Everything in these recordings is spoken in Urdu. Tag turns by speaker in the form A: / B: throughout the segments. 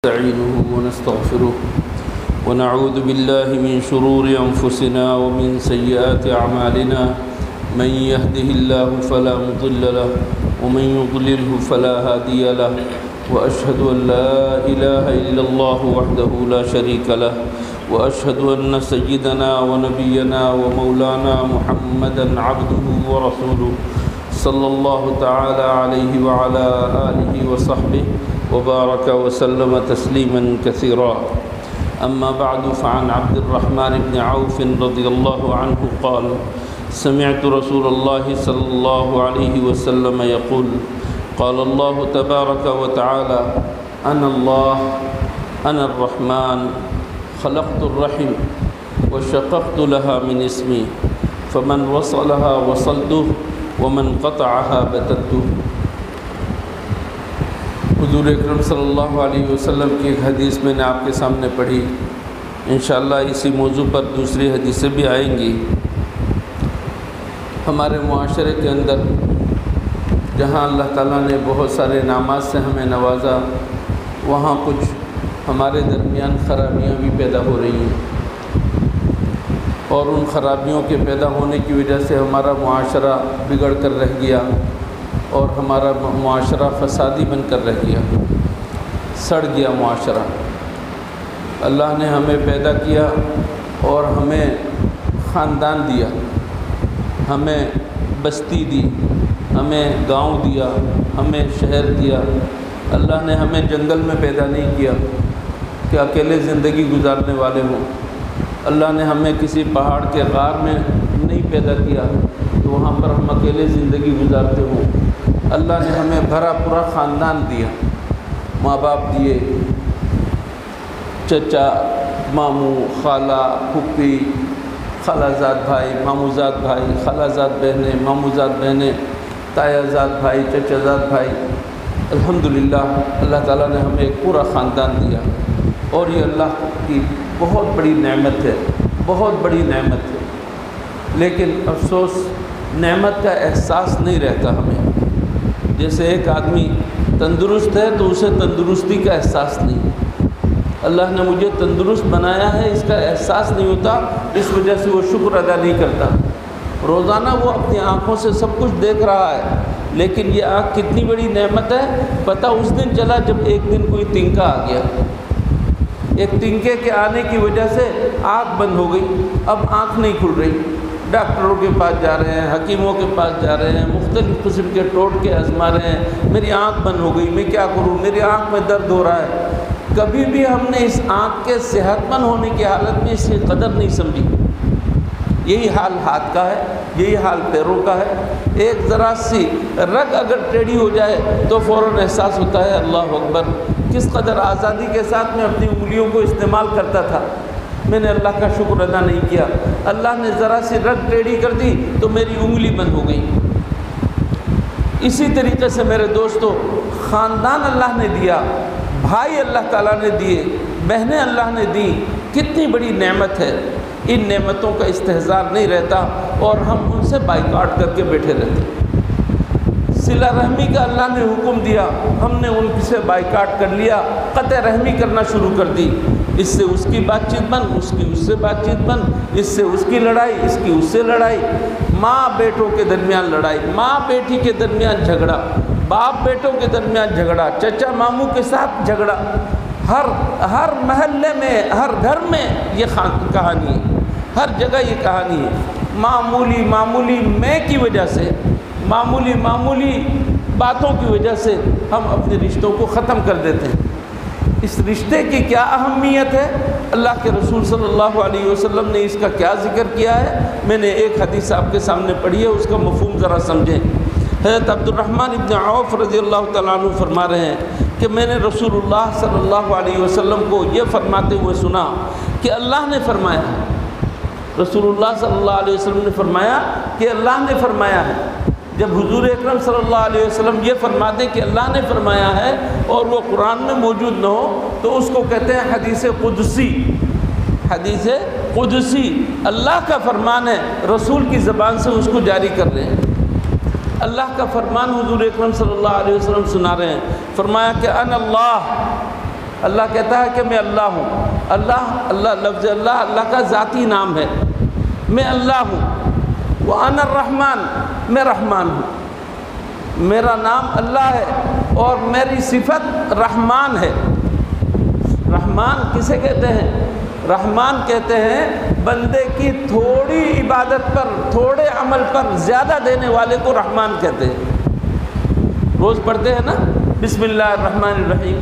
A: نستعينه ونستغفره ونعوذ بالله من شرور أنفسنا ومن سيئات أعمالنا من يهده الله فلا مضل له ومن يضلله فلا هادي له وأشهد أن لا إله إلا الله وحده لا شريك له وأشهد أن سيدنا ونبينا ومولانا محمدا عبده ورسوله صلى الله تعالى عليه وعلى آله وصحبه وبارك وسلم تسليما كثيرا. أما بعد، فعن عبد الرحمن بن عوف رضي الله عنه قال: سمعت رسول الله صلى الله عليه وسلم يقول: قال الله تبارك وتعالى: أنا الله أنا الرحمن خلقت الرحم وشققت لها من اسمي فمن وصلها وصلته ومن قطعها بتته. حضور اکرم صلی اللہ علیہ وسلم کی ایک حدیث میں نے آپ کے سامنے پڑھی. انشاءاللہ اسی موضوع پر دوسری حدیثیں بھی آئیں گی. ہمارے معاشرے کے اندر جہاں اللہ تعالیٰ نے بہت سارے انعامات سے ہمیں نوازا، وہاں کچھ ہمارے درمیان خرابیاں بھی پیدا ہو رہی ہیں، اور ان خرابیوں کے پیدا ہونے کی وجہ سے ہمارا معاشرہ بگڑ کر رہ گیا، اور ہمارا معاشرہ فسادی بن کر رہ گیا، سڑ گیا معاشرہ. اللہ نے ہمیں پیدا کیا اور ہمیں خاندان دیا، ہمیں بستی دی، ہمیں گاؤں دیا، ہمیں شہر دیا. اللہ نے ہمیں جنگل میں پیدا نہیں کیا کہ اکیلے زندگی گزارنے والے ہوں. اللہ نے ہمیں کسی پہاڑ کے غار میں نہیں پیدا کیا کہ وہاں پر ہم اکیلے زندگی گزارتے ہوں. اللہ نے ہمیں بھرا پورا خاندان دیا، ماں باپ دیے، چچا، ماموں، خالہ، پھوپھی، خالہ زاد بھائی، ماموں زاد بھائی، خالہ زاد بہنیں، ماموں زاد بہنیں، تایا زاد بھائی، چچا زاد بھائی. الحمدللہ اللہ تعالیٰ نے ہمیں ایک پورا خاندان دیا، اور یہ اللہ کی بہت بڑی نعمت ہے، بہت بڑی نعمت ہے. لیکن افسوس نعمت کا احساس نہیں رہتا ہمیں. جیسے ایک آدمی تندرست ہے تو اسے تندرستی کا احساس نہیں. اللہ نے مجھے تندرست بنایا ہے، اس کا احساس نہیں ہوتا، اس وجہ سے وہ شکر ادا نہیں کرتا. روزانہ وہ اپنی آنکھوں سے سب کچھ دیکھ رہا ہے، لیکن یہ آنکھ کتنی بڑی نعمت ہے پتہ اس دن چلا جب ایک دن کوئی تنکا آ گیا. ایک تنکے کے آنے کی وجہ سے آنکھ بند ہو گئی، اب آنکھ نہیں کھل رہی. ڈاکٹروں کے پاس جا رہے ہیں، حکیموں کے پاس جا رہے ہیں، مختلف قسم کے ٹوٹکے آزما رہے ہیں. میری آنکھ بند ہو گئی، میں کیا کروں، میری آنکھ میں درد ہو رہا ہے. کبھی بھی ہم نے اس آنکھ کے صحت مند ہونے کی حالت میں اس کی قدر نہیں سمجھی. یہی حال ہاتھ کا ہے، یہی حال پیروں کا ہے. ایک ذرا سی رگ اگر ٹیڑھی ہو جائے تو فوراً احساس ہوتا ہے اللہ اکبر، کس قدر آزادی کے ساتھ میں اپنی انگلیوں کو استعمال کرتا تھا، میں نے اللہ کا شکر ادا نہیں کیا. اللہ نے ذرا سی رگ ٹیڑھی کر دی تو میری انگلی بند ہو گئی. اسی طریقے سے میرے دوستو، خاندان اللہ نے دیا، بھائی اللہ تعالیٰ نے دیے، بہنیں اللہ نے دی. کتنی بڑی نعمت ہے. ان نعمتوں کا استحضار نہیں رہتا اور ہم ان سے بائیکاٹ کر کے بیٹھے رہتے. صلہ رحمی کا اللہ نے حکم دیا، ہم نے ان سے بائیکاٹ کر لیا، قطع رحمی کرنا شروع کر دی. اس سے اس کی بات چیت بند، اس کی اس سے بات چیت بند، اس سے اس کی لڑائی، اس کی اس سے لڑائی، ماں بیٹوں کے درمیان لڑائی، ماں بیٹی کے درمیان جھگڑا، باپ بیٹوں کے درمیان جھگڑا، چچا ماموں کے ساتھ جھگڑا. ہر محلے میں، ہر گھر میں یہ کہانی ہے، ہر جگہ یہ کہانی ہے. معمولی میں کی وجہ سے، معمولی باتوں کی وجہ سے ہم اپنے رشتوں کو ختم کر دیتے ہیں. اس رشتے کی کیا اہمیت ہے، اللہ کے رسول صلی اللہ علیہ وسلم نے اس کا کیا ذکر کیا ہے. میں نے ایک حدیث آپ کے سامنے پڑھی ہے، اس کا مفہوم ذرا سمجھیں. حضرت عبد الرحمن بن عوف رضی اللہ تعالیٰ عنہ فرما رہے ہیں کہ میں نے رسول اللہ صلی اللہ علیہ وسلم کو یہ فرماتے ہوئے سنا کہ اللہ نے فرمایا ہے، رسول اللہ صلی اللہ علیہ وسلم نے فرمایا کہ اللہ نے فرمایا ہے. جب حضور اکرم صلی اللہ علیہ وسلم یہ فرماتے کہ اللہ نے فرمایا ہے اور وہ قرآن میں موجود نہ ہو تو اس کو کہتے ہیں حدیث قدسی. حدیث قدسی اللہ کا فرمان ہے، رسول کی زبان سے اس کو جاری کر رہے ہیں. اللہ کا فرمان حضور اکرم صلی اللہ علیہ وسلم سنا رہے ہیں. فرمایا کہ انا اللہ اللہ کہتا ہے کہ میں اللہ ہوں. اللہ لفظ اللہ کا ذاتی نام ہے. میں اللہ ہوں. وَأَنَا الرَّحْمَنُ، میں رحمان ہوں. میرا نام اللہ ہے اور میری صفت رحمان ہے. رحمان کسے کہتے ہیں؟ رحمان کہتے ہیں بندے کی تھوڑی عبادت پر، تھوڑے عمل پر زیادہ دینے والے کو رحمان کہتے ہیں. روز پڑھتے ہیں نا بسم اللہ الرحمن الرحیم،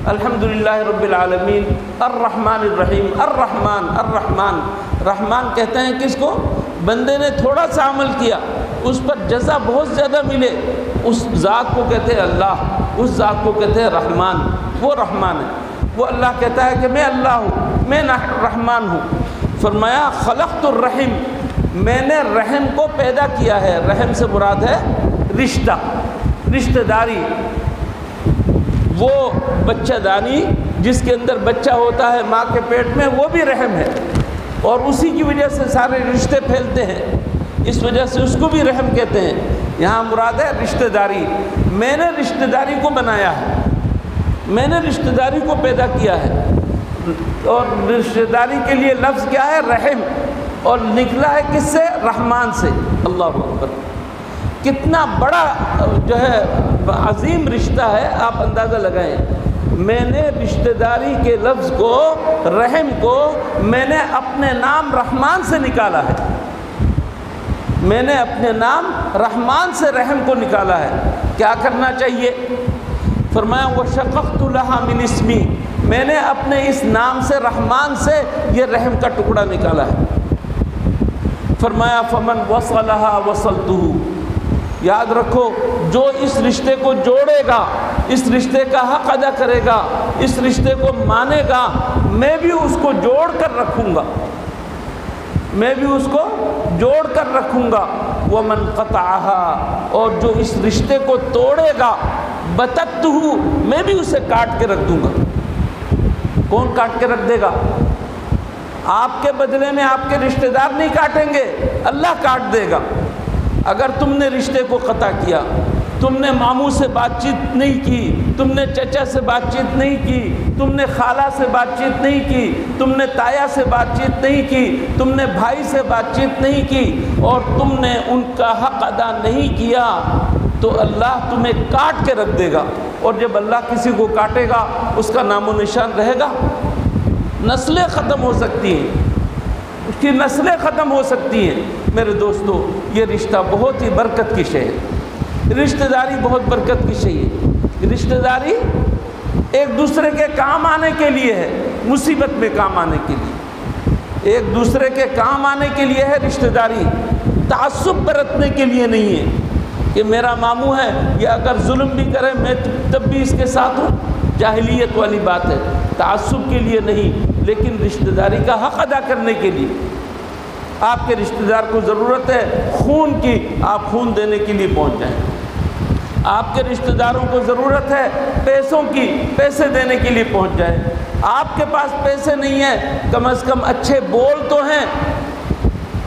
A: الحمدللہ رب العالمین، الرحمن الرحیم، الرحمن. رحمان کہتے ہیں کس کو؟ بندے نے تھوڑا سا عمل کیا، اس پر جزا بہت زیادہ ملے، اس ذات کو کہتے ہیں اللہ، اس ذات کو کہتے ہیں رحمان. وہ رحمان ہے. وہ اللہ کہتا ہے کہ میں اللہ ہوں، میں رحمان ہوں. فرمایا خلقت الرحم، میں نے رحم کو پیدا کیا ہے. رحم سے مراد ہے رشتہ، رشتہ داری. وہ بچہ دانی جس کے اندر بچہ ہوتا ہے ماں کے پیٹ میں، وہ بھی رحم ہے، اور اسی کی وجہ سے سارے رشتے پھیلتے ہیں. اس وجہ سے اس کو بھی رحم کہتے ہیں. یہاں مراد ہے رشتہ داری. میں نے رشتہ داری کو بنایا ہے، میں نے رشتہ داری کو پیدا کیا ہے. اور رشتہ داری کے لیے لفظ کیا ہے؟ رحم. اور نکلا ہے کس سے؟ رحمان سے. اللہ اکبر. کتنا بڑا جو ہے عظیم رشتہ ہے، آپ اندازہ لگائیں. میں نے رشتہ داری کے لفظ کو، رحم کو، میں نے اپنے نام رحمان سے نکالا ہے. میں نے اپنے نام رحمان سے رحم کو نکالا ہے. کیا کرنا چاہیے؟ فرمایا وَشَقَقْتُ لَهَا مِنْ اسْمِي، میں نے اپنے اس نام سے، رحمان سے، یہ رحم کا ٹکڑا نکالا ہے. فرمایا فَمَنْ وَصَلَهَا وَصَلْتُهُ، یاد رکھو جو اس رشتے کو جوڑے گا، اس رشتے کا حق ادا کرے گا، اس رشتے کو مانے گا، میں بھی اس کو جوڑ کر رکھوں گا، میں بھی اس کو جوڑ کر رکھوں گا. وَمَنْ قَطَعَهَا، اور جو اس رشتے کو توڑے گا، بَتَتْتُهُ، میں بھی اسے کاٹ کے رکھ دوں گا. کون کاٹ کے رکھ دے گا؟ آپ کے بدلے میں آپ کے رشتہ دار نہیں کاٹیں گے، اللہ کاٹ دے گا. اگر تم نے رشتے کو قطع کیا، تم نے ماموں سے بات چیت نہیں کی، تم نے چچا سے بات چیت نہیں کی، تم نے خالہ سے بات چیت نہیں کی، تم نے تایا سے بات چیت نہیں کی، تم نے بھائی سے بات چیت نہیں کی، اور تم نے ان کا حق ادا نہیں کیا، تو اللہ تمہیں کاٹ کے رکھ دے گا. اور جب اللہ کسی کو کاٹے گا اس کا نام و نشان رہے گا. نسلیں ختم ہو سکتی ہیں، اس کی نسلیں ختم ہو سکتی ہیں. میرے دوستو، یہ رشتہ بہت ہی برکت کی شے ہے. رشتہ داری بہت برکت کی شے ہے. رشتہ داری ایک دوسرے کے کام آنے کے لیے ہے، مصیبت میں کام آنے کے لیے. ایک دوسرے کے کام آنے کے لیے ہے رشتہ داری. تعصب برتنے کے لیے نہیں ہے کہ میرا ماموں ہے، یہ اگر ظلم بھی کرے میں تب بھی اس کے ساتھ ہوں. جاہلیت والی بات ہے. تعصب کے لیے نہیں، لیکن رشتہ داری کا حق ادا کرنے کے لیے. آپ کے رشتہ دار کو ضرورت ہے خون کی، آپ خون دینے کے لیے پہنچ جائیں. آپ کے رشتہ داروں کو ضرورت ہے پیسوں کی، پیسے دینے کے لیے پہنچ جائیں. آپ کے پاس پیسے نہیں ہیں، کم از کم اچھے بول تو ہیں.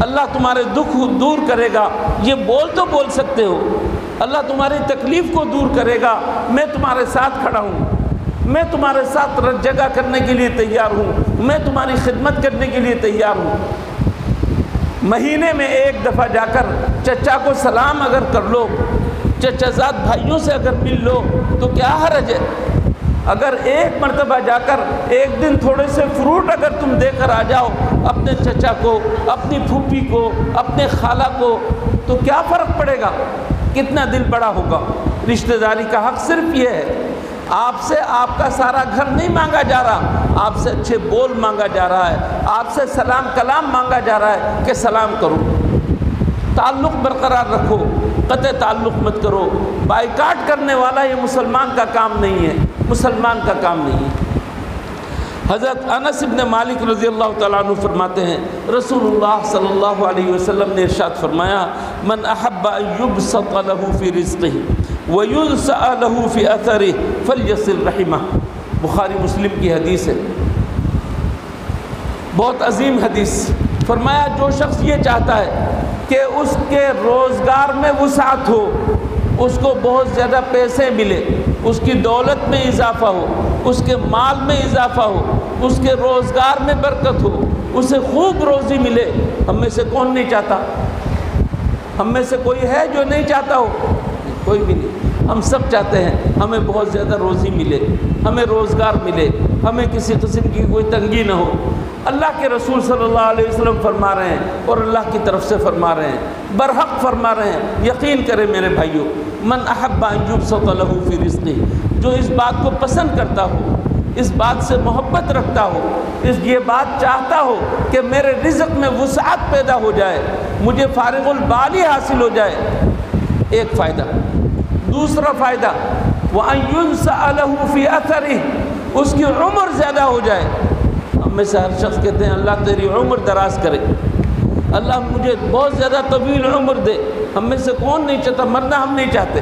A: اللہ تمہارے دکھ دور کرے گا، یہ بول تو بول سکتے ہو. اللہ تمہاری تکلیف کو دور کرے گا، میں تمہارے ساتھ کھڑا ہوں، میں تمہارے ساتھ جگہ کرنے کے لیے تیار ہوں، میں تمہاری خدمت کرنے کے لیے تیار ہوں. مہینے میں ایک دفعہ جا کر چچا کو سلام اگر کر لو، چچا زاد بھائیوں سے اگر مل لو تو کیا حرج ہے. اگر ایک مرتبہ جا کر ایک دن تھوڑے سے فروٹ اگر تم دے کر آ جاؤ اپنے چچا کو، اپنی پھوپھی کو، اپنے خالہ کو، تو کیا فرق پڑے گا؟ کتنا دل بڑا ہوگا. رشتہ داری کا حق صرف یہ ہے. آپ سے آپ کا سارا گھر نہیں مانگا جا رہا، آپ سے اچھے بول مانگا جا رہا ہے، آپ سے سلام کلام مانگا جا رہا ہے کہ سلام کرو. تعلق برقرار رکھو، قطع تعلق مت کرو. بائیکاٹ کرنے والا یہ مسلمان کا کام نہیں ہے، مسلمان کا کام نہیں ہے. حضرت انس بن مالک رضی اللہ تعالیٰ عنہ فرماتے ہیں رسول اللہ صلی اللہ علیہ وسلم نے ارشاد فرمایا من احب ان یبسط له فی رزقہ وَيُنْسَأَ لَهُ فِي أَثَرِهِ فَلْيَصِلْ رَحِمَهُ. بخاری مسلم کی حدیث ہے، بہت عظیم حدیث. فرمایا جو شخص یہ چاہتا ہے کہ اس کے روزگار میں وسعت ہو، اس کو بہت زیادہ پیسے ملے، اس کی دولت میں اضافہ ہو، اس کے مال میں اضافہ ہو، اس کے روزگار میں برکت ہو، اسے خوب روزی ملے۔ ہم میں سے کون نہیں چاہتا؟ ہم میں سے کوئی ہے جو نہیں چاہتا ہو؟ کوئی بھی نہیں، ہم سب چاہتے ہیں ہمیں بہت زیادہ روزی ملے، ہمیں روزگار ملے، ہمیں کسی قسم کی کوئی تنگی نہ ہو۔ اللہ کے رسول صلی اللہ علیہ وسلم فرما رہے ہیں اور اللہ کی طرف سے فرما رہے ہیں، برحق فرما رہے ہیں، یقین کریں میرے بھائیوں، من احب ان یبسط لہ فی رزقہ، جو اس بات کو پسند کرتا ہو، اس بات سے محبت رکھتا ہو، یہ بات چاہتا ہو کہ میرے رزق میں وسعت پیدا ہو جائے، مجھے فارغ البالی حاصل ہو جائے، ایک فائدہ۔ دوسرا فائدہ وَأَن يُنْسَأَ لَهُ فِي أَثَرِهِ، اس کی عمر زیادہ ہو جائے۔ ہم میں سے ہر شخص کہتے ہیں اللہ تیری عمر دراز کرے، اللہ مجھے بہت زیادہ طویل عمر دے۔ ہم میں سے کون نہیں چاہتا؟ مرنا ہم نہیں چاہتے،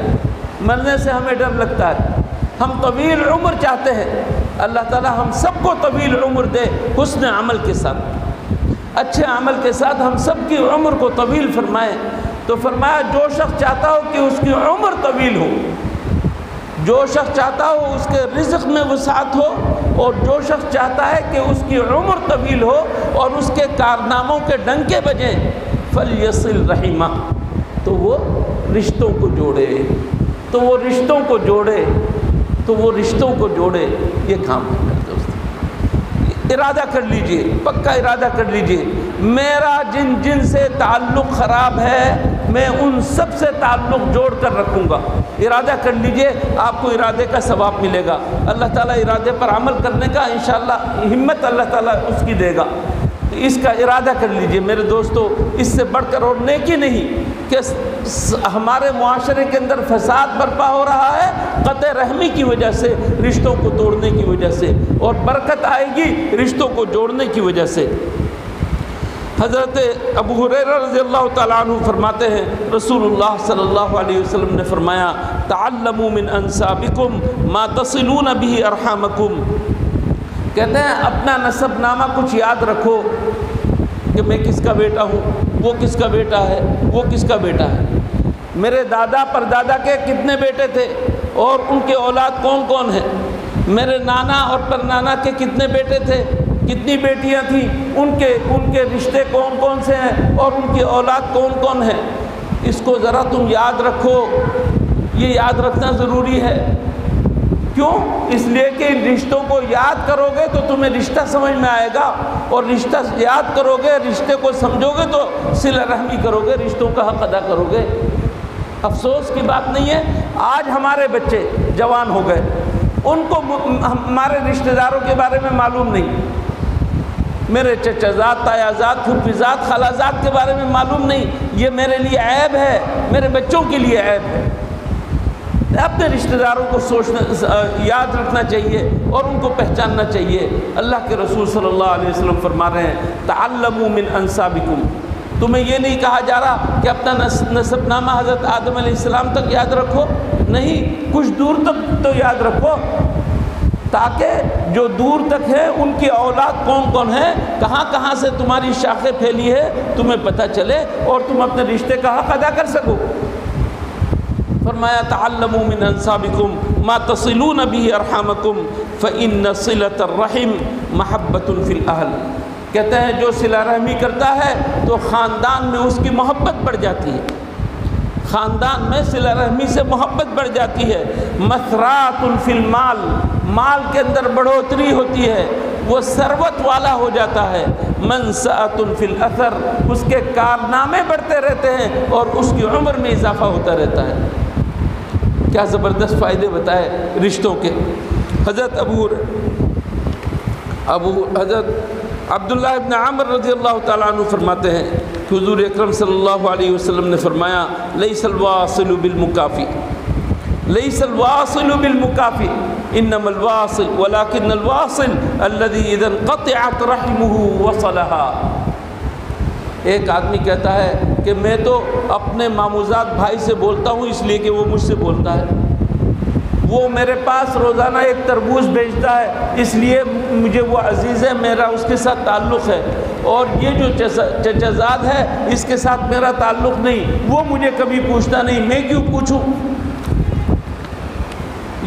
A: مرنے سے ہمیں ڈر لگتا ہے، ہم طویل عمر چاہتے ہیں۔ اللہ تعالیٰ ہم سب کو طویل عمر دے، حسن عمل کے ساتھ، اچھے عمل کے ساتھ ہم سب کی عمر کو طویل فرمائے۔ تو فرمایا جو شخص چاہتا ہو کہ اس کی عمر طویل ہو، جو شخص چاہتا ہو اس کے رزق میں وسعت ہو، اور جو شخص چاہتا ہے کہ اس کی عمر طویل ہو اور اس کے کارناموں کے ڈنکے بجیں، فَلْيَصِلْ رَحِمَهُ، تو وہ رشتوں کو جوڑے، تو وہ رشتوں کو جوڑے، تو وہ رشتوں کو جوڑے۔ یہ کام ہے دوست، ارادہ کر لیجئے، پکا ارادہ کر لیجئے، میرا جن جن سے تعلق خراب ہے میں ان سب سے تعلق جوڑ کر رکھوں گا۔ ارادہ کر لیجئے، آپ کو ارادے کا ثواب ملے گا، اللہ تعالیٰ ارادے پر عمل کرنے کا انشاءاللہ ہمت اللہ تعالیٰ اس کی دے گا۔ اس کا ارادہ کر لیجئے میرے دوستو، اس سے بڑھ کر اور نیکی نہیں کہ ہمارے معاشرے کے اندر فساد برپا ہو رہا ہے قطع رحمی کی وجہ سے، رشتوں کو توڑنے کی وجہ سے، اور برکت آئے گی رشتوں کو جوڑنے کی وجہ سے۔ حضرت ابو ہریرہ رضی اللہ تعالیٰ عنہ فرماتے ہیں رسول اللہ صلی اللہ علیہ وسلم نے فرمایا تعلموا من انسابکم ما تصلون به ارحامکم، کہتے ہیں اپنا نسب نامہ کچھ یاد رکھو کہ میں کس کا بیٹا ہوں، وہ کس کا بیٹا ہے، وہ کس کا بیٹا ہے، میرے دادا پردادا کے کتنے بیٹے تھے اور ان کے اولاد کون کون ہیں، میرے نانا اور پرنانا کے کتنے بیٹے تھے، کتنی بیٹیاں تھیں، ان کے رشتے کون کون سے ہیں اور ان کی اولاد کون کون ہیں۔ اس کو ذرا تم یاد رکھو، یہ یاد رکھنا ضروری ہے۔ کیوں؟ اس لیے کہ ان رشتوں کو یاد کرو گے تو تمہیں رشتہ سمجھ میں آئے گا، اور رشتہ یاد کرو گے، رشتے کو سمجھو گے تو صلہ رحمی کرو گے، رشتوں کا حق ادا کرو گے۔ افسوس کی بات نہیں ہے، آج ہمارے بچے جوان ہو گئے، ان کو ہمارے رشتہ داروں کے بارے میں معلوم نہیں، میرے چچا زاد، تایا زاد، پھوپھی زاد، خالہ زاد کے بارے میں معلوم نہیں۔ یہ میرے لیے عیب ہے، میرے بچوں کے لیے عیب ہے۔ اپنے رشتہ داروں کو یاد رکھنا چاہیے اور ان کو پہچاننا چاہیے۔ اللہ کے رسول صلی اللہ علیہ وسلم فرما رہے ہیں تعلموا من انسابکم، تمہیں یہ نہیں کہا جا رہا کہ اپنا نسب نامہ حضرت آدم علیہ السلام تک یاد رکھو، نہیں، کچھ دور تک تو یاد رکھو، تاکہ جو دور تک ہے ان کی اولاد کون کون ہے، کہاں کہاں سے تمہاری شاخیں پھیلی ہے، تمہیں پتہ چلے اور تم اپنے رشتے کا حق ادا کر سکو۔ فرمایا تعلموا من انسابکم ما تصلون به ارحامکم فإن صلة الرحم محبة في الأهل، کہتے ہیں جو صلہ رحمی کرتا ہے تو خاندان میں اس کی محبت بڑھ جاتی ہے، خاندان میں صلہ رحمی سے محبت بڑھ جاتی ہے۔ مثرات فی المال، مال کے اندر بڑھوتری ہوتی ہے، وہ ثروت والا ہو جاتا ہے۔ منسعۃ فی الاثر، اس کے کارنامے بڑھتے رہتے ہیں اور اس کی عمر میں اضافہ ہوتا رہتا ہے۔ کیا زبردست فائدے بتائے رشتوں کے۔ حضرت عبداللہ ابن عمر رضی اللہ تعالیٰ عنہ فرماتے ہیں کہ حضور اکرم صلی اللہ علیہ وسلم نے فرمایا لیس الواصل بالمکافی، لیس الواصل بالمکافی انما الواصل ولكن الواصل الذي اذا انقطعت رحمه وصلها۔ ایک آدمی کہتا ہے کہ میں تو اپنے ماموزاد بھائی سے بولتا ہوں اس لیے کہ وہ مجھ سے بولتا ہے، وہ میرے پاس روزانہ ایک تربوز بھیجتا ہے اس لیے مجھے وہ عزیز ہے، میرا اس کے ساتھ تعلق ہے، اور یہ جو چچا زاد ہے اس کے ساتھ میرا تعلق نہیں، وہ مجھے کبھی پوچھتا نہیں، میں کیوں پوچھوں؟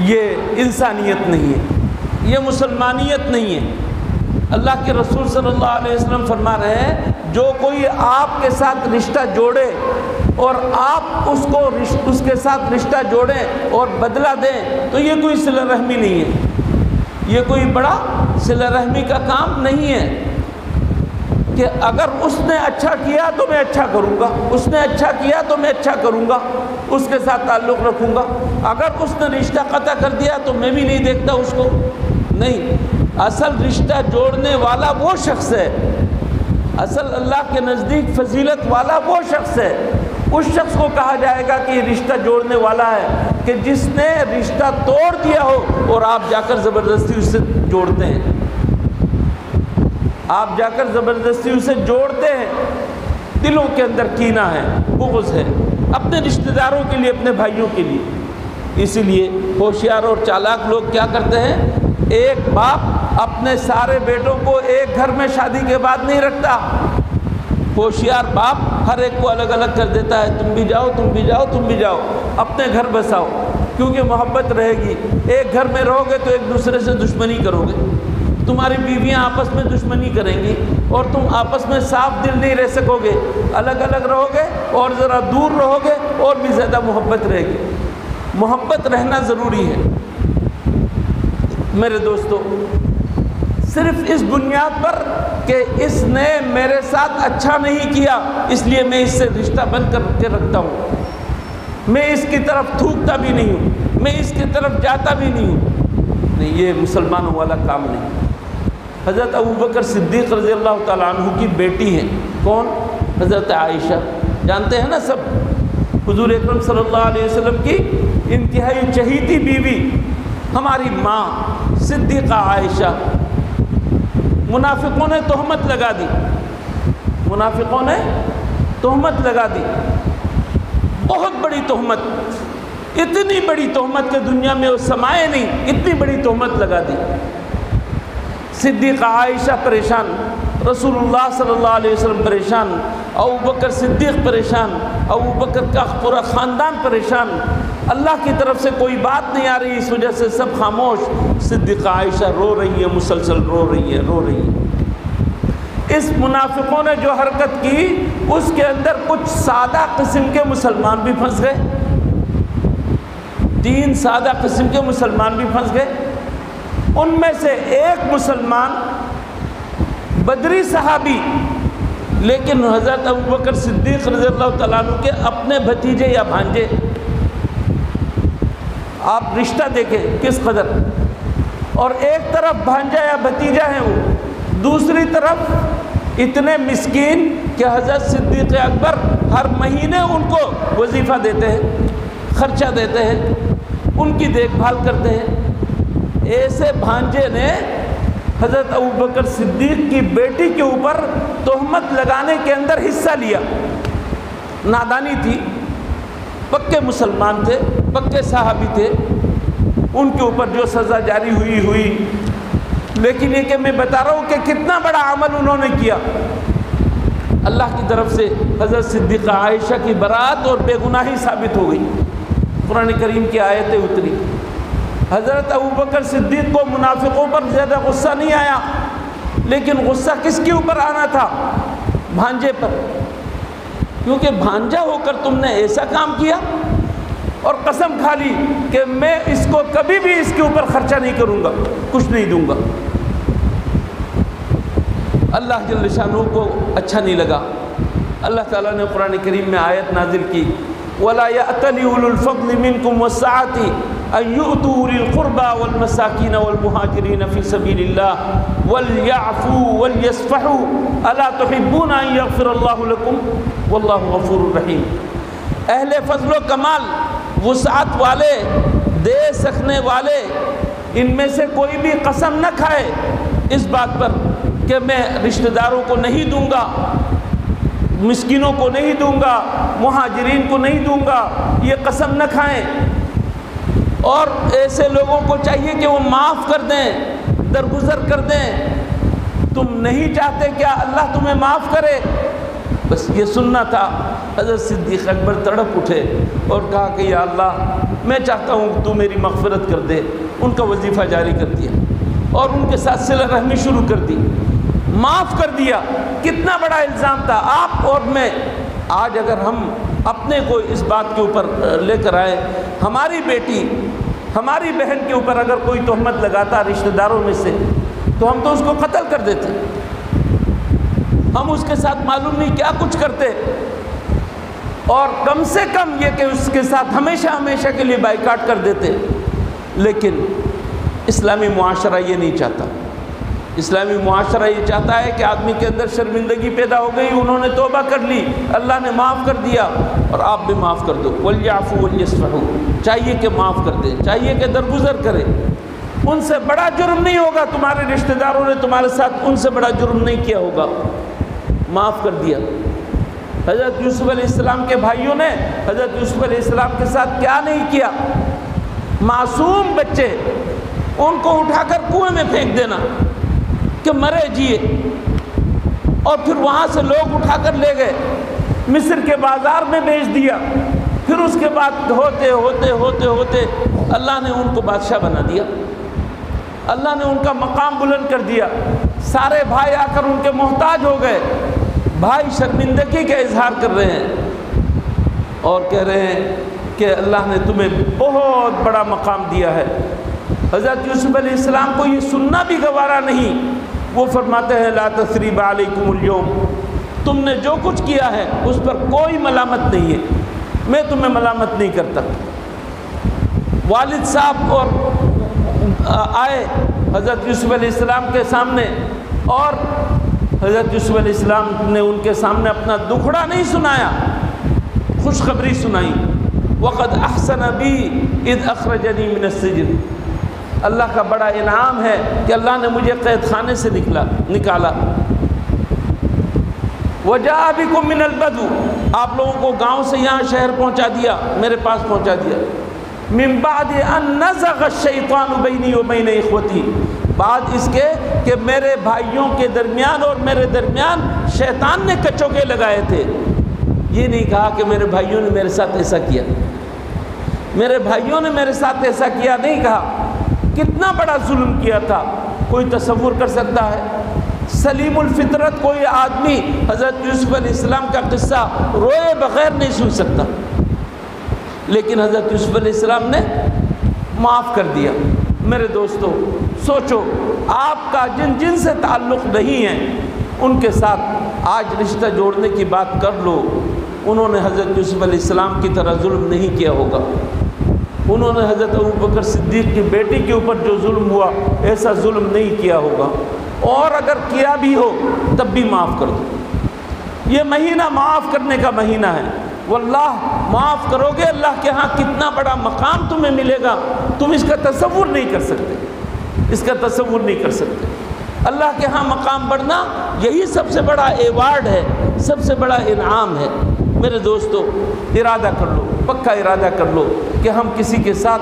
A: یہ انسانیت نہیں ہے، یہ مسلمانیت نہیں ہے۔ اللہ کے رسول صلی اللہ علیہ وسلم فرما رہے ہیں جو کوئی آپ کے ساتھ رشتہ جوڑے اور آپ اس کے ساتھ رشتہ جوڑیں اور بدلہ دیں تو یہ کوئی صلہ رحمی نہیں ہے، یہ کوئی بڑا صلہ رحمی کا کام نہیں ہے کہ اگر اس نے اچھا کیا تو میں اچھا کروں گا، اس نے اچھا کیا تو میں اچھا کروں گا، اس کے ساتھ تعلق رکھوں گا، اگر اس نے رشتہ قطع کر دیا تو میں بھی نہیں دیکھتا اس کو۔ نہیں، اصل رشتہ جوڑنے والا وہ شخص ہے، اصل اللہ کے نزدیک فضیلت والا وہ شخص ہے، اس شخص کو کہا جائے گا کہ یہ رشتہ جوڑنے والا ہے، کہ جس نے رشتہ توڑ دیا ہو اور آپ جا کر زبردستی اس سے جوڑتے ہیں، آپ جا کر زبردستی اسے جوڑتے ہیں، دلوں کے اندر کینہ ہے، بغض ہے اپنے رشتہ داروں کے لیے، اپنے بھائیوں کے لیے۔ اسی لیے ہوشیار اور چالاک لوگ کیا کرتے ہیں، ایک باپ اپنے سارے بیٹوں کو ایک گھر میں شادی کے بعد نہیں رکھتا، ہوشیار باپ ہر ایک کو الگ الگ کر دیتا ہے، تم بھی جاؤ تم بھی جاؤ تم بھی جاؤ، اپنے گھر بساؤ، کیونکہ محبت رہے گی۔ ایک گھر میں رہو گے تو ایک دوسرے سے دشمنی کرو گے، تمہاری بیویاں آپس میں دشمنی کریں گی اور تم آپس میں صاف دل نہیں رہ سکو گے، الگ الگ رہو گے اور ذرا دور رہو گے اور بھی زیادہ محبت رہے گی۔ محبت رہنا ضروری ہے میرے دوستو، صرف اس بنیاد پر کہ اس نے میرے ساتھ اچھا نہیں کیا اس لیے میں اس سے رشتہ بند کر کے رکھتا ہوں، میں اس کی طرف تھوکتا بھی نہیں ہوں، میں اس کی طرف جاتا بھی نہیں ہوں، نہیں، یہ مسلمانوں والا کام نہیں۔ حضرت ابوبکر صدیق رضی اللہ تعالیٰ عنہ کی بیٹی ہیں، کون؟ حضرت عائشہ، جانتے ہیں نا سب، حضور اکرم صلی اللہ علیہ وسلم کی انتہائی چہیتی بیوی، ہماری ماں صدیقہ عائشہ۔ منافقوں نے تہمت لگا دی، منافقوں نے تہمت لگا دی، بہت بڑی تہمت، اتنی بڑی تہمت کہ دنیا میں وہ سمائے نہیں، اتنی بڑی تہمت لگا دی۔ صدیقہ عائشہ پریشان، رسول اللہ صلی اللہ علیہ وسلم پریشان، ابوبکر صدیق پریشان، ابوبکر کا پورا خاندان پریشان، اللہ کی طرف سے کوئی بات نہیں آ رہی، اس وجہ سے سب خاموش، صدیقہ عائشہ رو رہی ہے، مسلسل رو رہی ہے، رو رہی ہے۔ اس منافقوں نے جو حرکت کی اس کے اندر کچھ سادہ قسم کے مسلمان بھی پھنس گئے، 3 سادہ قسم کے مسلمان بھی پھنس گئے۔ ان میں سے ایک مسلمان بدری صحابی، لیکن حضرت ابوبکر صدیق رضی اللہ تعالیٰ عنہ کے اپنے بھتیجے یا بھانجے، آپ رشتہ دیکھیں کس قدر، اور ایک طرف بھانجا یا بھتیجا ہے وہ، دوسری طرف اتنے مسکین کہ حضرت صدیق اکبر ہر مہینے ان کو وظیفہ دیتے ہیں، خرچہ دیتے ہیں، ان کی دیکھ بھال کرتے ہیں۔ ایسے بھانجے نے حضرت ابوبکر صدیق کی بیٹی کے اوپر تہمت لگانے کے اندر حصہ لیا، نادانی تھی، پکے مسلمان تھے، پکے صحابی تھے، ان کے اوپر جو سزا جاری ہوئی، لیکن یہ کہ میں بتا رہا ہوں کہ کتنا بڑا عمل انہوں نے کیا۔ اللہ کی طرف سے حضرت صدیقہ عائشہ کی برات اور بے گناہی ثابت ہو گئی، قرآن کریم کی آیتیں اتری۔ حضرت ابوبکر صدیق کو منافقوں پر زیادہ غصہ نہیں آیا، لیکن غصہ کس کے اوپر آنا تھا؟ بھانجے پر، کیونکہ بھانجا ہو کر تم نے ایسا کام کیا اور قسم کھا لی کہ میں اس کو کبھی بھی اس کے اوپر خرچہ نہیں کروں گا، کچھ نہیں دوں گا۔ اللہ جل شانہ کو اچھا نہیں لگا، اللہ تعالیٰ نے قرآن کریم میں آیت نازل کی، وَلَا يَأْتَلِ أُولُو الْفَضْلِ مِنْكُمْ وَالسَّعَةِ أَن يُؤْتُوا أُولِي الْقُرْبَى وَالْمَسَاكِينَ وَالْمُهَاجِرِينَ فِي سَبِيلِ اللَّهِ وَلْيَعْفُوا وَلْيَصْفَحُوا أَلَا تُحِبُّونَ أَن يَغْفِرَ اللَّهُ لَكُمْ وَاللَّهُ غَفُورٌ رَحِيمٌ۔ اہل فضل و کمال، وسعت والے، دے سکنے والے، ان میں سے کوئی بھی قسم نہ کھائے اس بات پر کہ میں رشتہ داروں کو نہیں دوں گا، مسکینوں کو نہیں دوں گا، مہاجرین کو نہیں دوں گا، یہ قسم نہ کھائیں۔ اور ایسے لوگوں کو چاہیے کہ وہ معاف کر دیں، درگزر کر دیں۔ تم نہیں چاہتے کیا اللہ تمہیں معاف کرے؟ بس یہ سننا تھا۔ حضرت صدیق اکبر تڑپ اٹھے اور کہا کہ یا اللہ میں چاہتا ہوں کہ تو میری مغفرت کر دے، ان کا وظیفہ جاری کر دیا۔ اور ان کے ساتھ صلہ رحمی شروع کر دی، معاف کر دیا۔ کتنا بڑا الزام تھا آپ اور میں۔ آج اگر ہم اپنے کو اس بات کے اوپر لے کر آئے، ہماری بیٹی ہماری بہن کے اوپر اگر کوئی تہمت لگاتا رشتہ داروں میں سے، تو ہم تو اس کو قتل کر دیتے، ہم اس کے ساتھ معلوم نہیں کیا کچھ کرتے، اور کم سے کم یہ کہ اس کے ساتھ ہمیشہ ہمیشہ کے لیے بائیکاٹ کر دیتے۔ لیکن اسلامی معاشرہ یہ نہیں چاہتا۔ اسلامی معاشرہ یہ چاہتا ہے کہ آدمی کے اندر شرمندگی پیدا ہو گئی، انہوں نے توبہ کر لی، اللہ نے معاف کر دیا، اور آپ بھی معاف کر دو۔ وَلْيَعْفُوا وَلْيَصْفَحُوا، چاہیے کہ معاف کر دیں، چاہیے کہ درگزر کریں۔ ان سے بڑا جرم نہیں ہوگا، تمہارے رشتہ داروں نے تمہارے ساتھ ان سے بڑا جرم نہیں کیا ہوگا، معاف کر دیا۔ حضرت یوسف علیہ السلام کے بھائیوں نے حضرت یوسف علیہ السلام کے ساتھ کیا نہیں کیا؟ معصوم بچے، ان کو اٹھا کر کنویں میں پھینک دینا کہ مرے جیے، اور پھر وہاں سے لوگ اٹھا کر لے گئے، مصر کے بازار میں بیچ دیا۔ پھر اس کے بعد ہوتے ہوتے ہوتے ہوتے اللہ نے ان کو بادشاہ بنا دیا، اللہ نے ان کا مقام بلند کر دیا۔ سارے بھائی آ کر ان کے محتاج ہو گئے۔ بھائی شرمندگی کا اظہار کر رہے ہیں اور کہہ رہے ہیں کہ اللہ نے تمہیں بہت بڑا مقام دیا ہے۔ حضرت یوسف علیہ السلام کو یہ سننا بھی گوارا نہیں، وہ فرماتے ہیں لا تثریب علیکم اليوم، تم نے جو کچھ کیا ہے اس پر کوئی ملامت نہیں ہے، میں تمہیں ملامت نہیں کرتا۔ والد صاحب اور آئے حضرت یوسف علیہ السلام کے سامنے، اور حضرت یوسف علیہ السلام نے ان کے سامنے اپنا دکھڑا نہیں سنایا، خوشخبری سنائی۔ وَقَدْ أَحْسَنَ بِي إِذْ أَخْرَجَنِي مِنَ السِّجْنِ، اللہ کا بڑا انعام ہے کہ اللہ نے مجھے قید خانے سے نکالا۔ وَجَاءَ بِكُم مِّنَ الْبَدْوِ، آپ لوگوں کو گاؤں سے یہاں شہر پہنچا دیا، میرے پاس پہنچا دیا۔ مِن بَعْدِ أَن نَزَغَ الشَّيْطَانُ بَيْنِي وَبَيْنَ إِخْوَتِي، بعد اس کے کہ میرے بھائیوں کے درمیان اور میرے درمیان شیطان نے کچوکے لگائے تھے۔ یہ نہیں کہا کہ میرے بھائیوں نے میرے ساتھ ایسا کیا، میرے بھائیوں نے میرے ساتھ ایسا کیا نہیں کہا۔ کتنا بڑا ظلم کیا تھا، کوئی تصور کر سکتا ہے؟ سلیم الفطرت کوئی آدمی حضرت یوسف علیہ السلام کا قصہ روئے بغیر نہیں سن سکتا، لیکن حضرت یوسف علیہ السلام نے معاف کر دیا۔ میرے دوستو سوچو، آپ کا جن سے تعلق نہیں ہے ان کے ساتھ آج رشتہ جوڑنے کی بات کر لو۔ انہوں نے حضرت یوسف علیہ السلام کی طرح ظلم نہیں کیا ہوگا، انہوں نے حضرت ابوبکر صدیق کی بیٹی کے اوپر جو ظلم ہوا ایسا ظلم نہیں کیا ہوگا، اور اگر کیا بھی ہو تب بھی معاف کر دو۔ یہ مہینہ معاف کرنے کا مہینہ ہے، واللہ معاف کرو گے اللہ کے ہاں کتنا بڑا مقام تمہیں ملے گا، تم اس کا تصور نہیں کر سکتے، اس کا تصور نہیں کر سکتے۔ اللہ کے ہاں مقام بڑھنا یہی سب سے بڑا ایوارڈ ہے، سب سے بڑا انعام ہے۔ میرے دوستو ارادہ کر لو، پکا ارادہ کر لو کہ ہم کسی کے ساتھ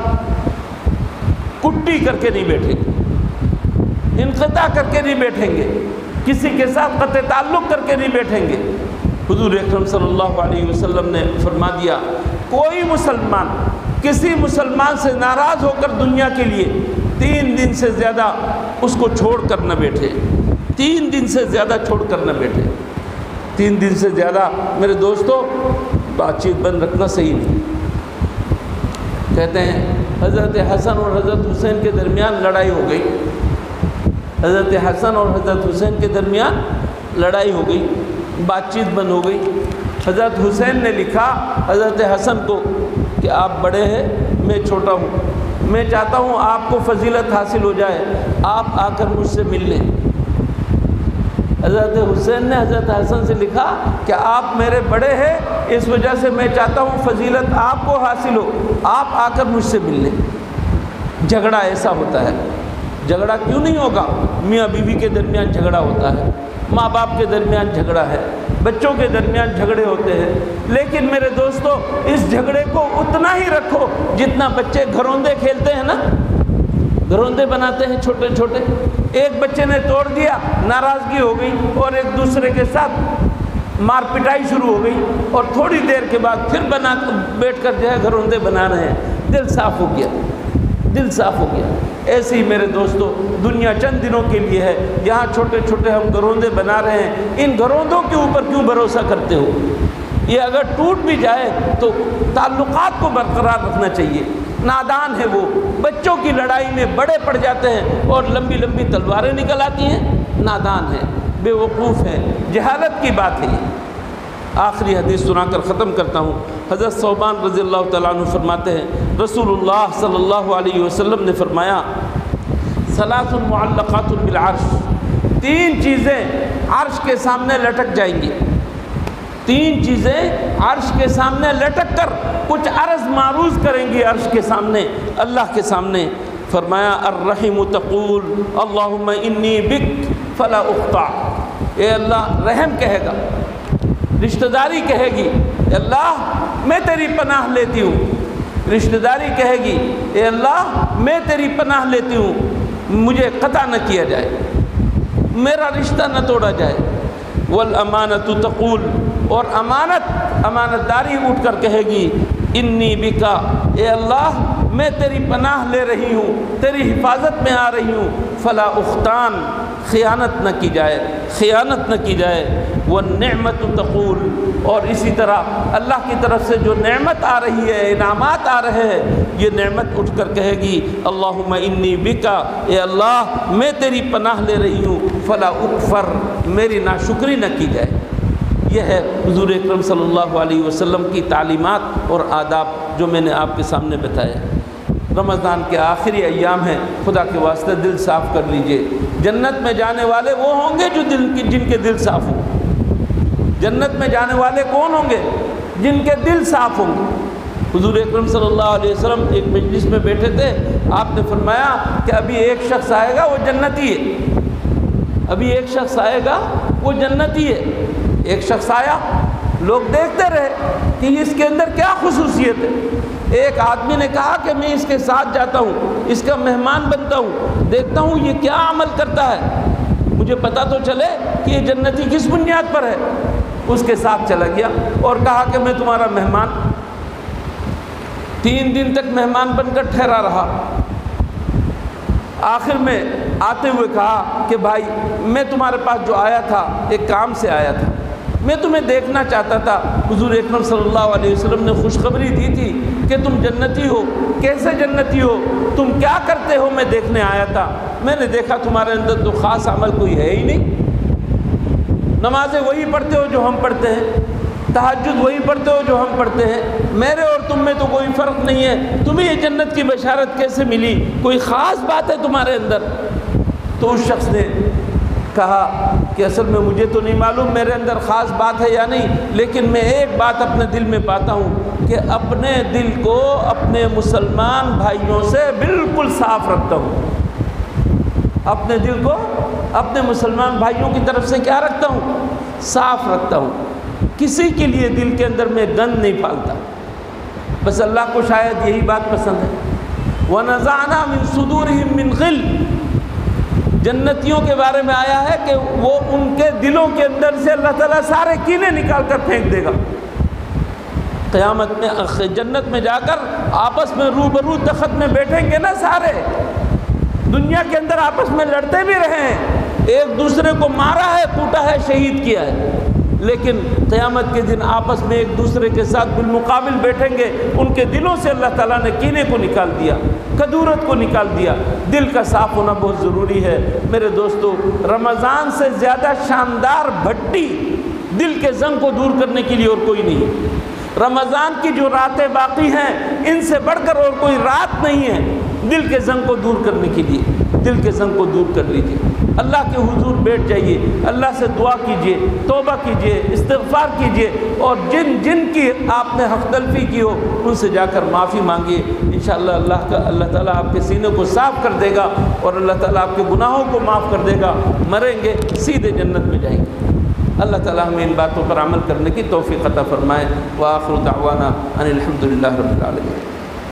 A: کٹی کر کے نہیں بیٹھیں گے، انقطاع کر کے نہیں بیٹھیں گے، کسی کے ساتھ قطع تعلق کر کے نہیں بیٹھیں گے۔ حضور اکرم صلی اللہ علیہ وسلم نے فرما دیا، کوئی مسلمان کسی مسلمان سے ناراض ہو کر دنیا کے لیے 3 دن سے زیادہ اس کو چھوڑ کر نہ بیٹھے، 3 دن سے زیادہ چھوڑ کر نہ بیٹھے۔ 3 دن سے زیادہ میرے دوستو بات چیت بند رکھنا صحیح نہیں۔ کہتے ہیں حضرت حسن اور حضرت حسین کے درمیان لڑائی ہو گئی، حضرت حسن اور حضرت حسین کے درمیان لڑائی ہو گئی، بات چیت بند ہو گئی۔ حضرت حسین نے لکھا حضرت حسن کو کہ آپ بڑے ہیں، میں چھوٹا ہوں، میں چاہتا ہوں آپ کو فضیلت حاصل ہو جائے، آپ آ کر مجھ سے مل لیں۔ حضرت حسین نے حضرت حسن سے لکھا کہ آپ میرے بڑے ہیں، اس وجہ سے میں چاہتا ہوں فضیلت آپ کو حاصل ہو، آپ آ کر مجھ سے مل لیں۔ جھگڑا ایسا ہوتا ہے، جھگڑا کیوں نہیں ہوگا؟ میاں بیوی کے درمیان جھگڑا ہوتا ہے، ماں باپ کے درمیان جھگڑا ہے، بچوں کے درمیان جھگڑے ہوتے ہیں، لیکن میرے دوستو اس جھگڑے کو اتنا ہی رکھو جتنا بچے گھروندے کھیلتے ہیں نا، گھروندے بناتے ہیں چھوٹے چھوٹے، ایک بچے نے توڑ دیا، ناراضگی ہو گئی اور ایک دوسرے کے ساتھ مار پٹائی شروع ہو گئی، اور تھوڑی دیر کے بعد پھر بیٹھ کر جو ہے گھروندے بنا رہے ہیں، دل صاف ہو گیا، دل صاف ہو گیا۔ ایسے ہی میرے دوستو دنیا چند دنوں کے لیے ہے، یہاں چھوٹے چھوٹے ہم گروندے بنا رہے ہیں، ان گروندوں کے اوپر کیوں بھروسہ کرتے ہو؟ یہ اگر ٹوٹ بھی جائے تو تعلقات کو برقرار رکھنا چاہیے۔ نادان ہے وہ، بچوں کی لڑائی میں بڑے پڑ جاتے ہیں اور لمبی لمبی تلواریں نکل آتی ہیں، نادان ہے، بے وقوف ہے، جہالت کی بات ہے یہ۔ آخری حدیث سنا کر ختم کرتا ہوں۔ حضرت ثوبان رضی اللہ تعالیٰ عنہ فرماتے ہیں رسول اللہ صلی اللہ علیہ وسلم نے فرمایا ثلاث معلقات بالعرش، تین چیزیں عرش کے سامنے لٹک جائیں گی، تین چیزیں عرش کے سامنے لٹک کر کچھ عرض معروض کریں گی عرش کے سامنے، اللہ کے سامنے۔ فرمایا الرحم تقول اللہم انی بک فلا اقطع، اے اللہ، رحم کہے گا، رشتہ داری کہے گی اے اللہ میں تیری پناہ لیتی ہوں، رشتہ داری کہے گی اے اللہ میں تیری پناہ لیتی ہوں، مجھے قطع نہ کیا جائے، میرا رشتہ نہ توڑا جائے۔ والامانۃ تقول، اور امانت داری اٹھ کر کہے گی انی بکا، اے اللہ میں تیری پناہ لے رہی ہوں، تیری حفاظت میں آ رہی ہوں، فلا اختان، خیانت نہ کی جائے، خیانت نہ کی جائے۔ والنعمت تقول، اور اسی طرح اللہ کی طرف سے جو نعمت آ رہی ہے، انعامات آ رہے ہیں، یہ نعمت اٹھ کر کہے گی اللہم انی بکا، اے اللہ میں تیری پناہ لے رہی ہوں، فلا اکفر، میری ناشکری نہ کی جائے۔ یہ ہے حضور اکرم صلی اللہ علیہ وسلم کی تعلیمات اور آداب جو میں نے آپ کے سامنے بتایا۔ رمضان کے آخری ایام ہیں، خدا کے واسطے دل صاف کر لیجئے۔ جنت میں جانے والے وہ ہوں گے جو جن کے دل صاف ہوں۔ جنت میں جانے والے کون ہوں گے؟ جن کے دل صاف ہوں گے۔ حضور اکرم صلی اللہ علیہ وسلم ایک مجلس میں بیٹھے تھے، آپ نے فرمایا کہ ابھی ایک شخص آئے گا وہ جنتی ہے، ابھی ایک شخص آئے گا وہ جنتی ہے۔ ایک شخص آیا، لوگ دیکھتے رہے کہ اس کے اندر کیا خصوصیت ہے۔ ایک آدمی نے کہا کہ میں اس کے ساتھ جاتا ہوں، اس کا مہمان بنتا ہوں، دیکھتا ہوں یہ کیا عمل کرتا ہے، مجھے پتہ تو چلے کہ یہ جنتی کس بنیاد پر ہے۔ اس کے ساتھ چلا گیا اور کہا کہ میں تمہارا مہمان، 3 دن تک مہمان بن کر ٹھہرا رہا۔ آخر میں آتے ہوئے کہا کہ بھائی میں تمہارے پاس جو آیا تھا ایک کام سے آیا تھا، میں تمہیں دیکھنا چاہتا تھا۔ حضور اکرم صلی اللہ علیہ وسلم نے خوشخبری دی تھی کہ تم جنتی ہو۔ کیسے جنتی ہو؟ تم کیا کرتے ہو؟ میں دیکھنے آیا تھا، میں نے دیکھا تمہارے اندر تو خاص عمل کوئی ہے ہی نہیں، نمازیں وہی پڑھتے ہو جو ہم پڑھتے ہیں، تہجد وہی پڑھتے ہو جو ہم پڑھتے ہیں، میرے اور تم میں تو کوئی فرق نہیں ہے، تمہیں یہ جنت کی بشارت کیسے ملی؟ کوئی خاص بات ہے تمہارے اندر؟ تو اس شخص نے کہا کہ اصل میں مجھے تو نہیں معلوم میرے اندر خاص بات ہے یا نہیں، لیکن میں ایک بات اپنے دل میں پاتا ہوں کہ اپنے دل کو اپنے مسلمان بھائیوں سے بالکل صاف رکھتا ہوں، اپنے دل کو اپنے مسلمان بھائیوں کی طرف سے کیا رکھتا ہوں؟ صاف رکھتا ہوں، کسی کے لیے دل کے اندر میں گند نہیں پالتا۔ بس اللہ کو شاید یہی بات پسند ہے۔ وَنَزَعْنَا مِن صُدُورِهِم مِّن غِلٍّ، جنتیوں کے بارے میں آیا ہے کہ وہ ان کے دلوں کے اندر سے اللہ تعالیٰ سارے کینے نکال کر پھینک دے گا۔ قیامت میں جنت میں جا کر آپس میں روبرو تخت میں بیٹھیں گے نا سارے، دنیا کے اندر آپس میں لڑتے بھی رہے ہیں، ایک دوسرے کو مارا ہے، کوٹا ہے، شہید کیا ہے، لیکن قیامت کے دن آپس میں ایک دوسرے کے ساتھ بالمقابل بیٹھیں گے۔ ان کے دلوں سے اللہ تعالیٰ نے کینے کو نکال دیا، کدورت کو نکال دیا۔ دل کا صاف ہونا بہت ضروری ہے میرے دوستو۔ رمضان سے زیادہ شاندار بھٹی دل کے زنگ کو دور کرنے کے لیے اور کوئی نہیں۔ رمضان کی جو راتیں باقی ہیں ان سے بڑھ کر اور کوئی رات نہیں ہے دل کے زنگ کو دور کرنے کے لیے۔ دل کے زنگ کو دور کر لیجئے، اللہ کے حضور بیٹھ جائیے، اللہ سے دعا کیجئے، توبہ کیجئے، استغفار کیجئے، اور جن کی آپ نے حق تلفی کی ہو ان سے جا کر معافی مانگیے۔ انشاءاللہ اللہ تعالیٰ آپ کے سینے کو صاف کر دے گا اور اللہ تعالیٰ آپ کے گناہوں کو معاف کر دے گا، مریں گے سیدھے جنت میں جائیں گے۔ اللہ تعالیٰ ہمیں ان باتوں پر عمل کرنے کی توفیق عطا فرمائے۔ وآخر دعوانا ان الحمد للہ رب العالمین۔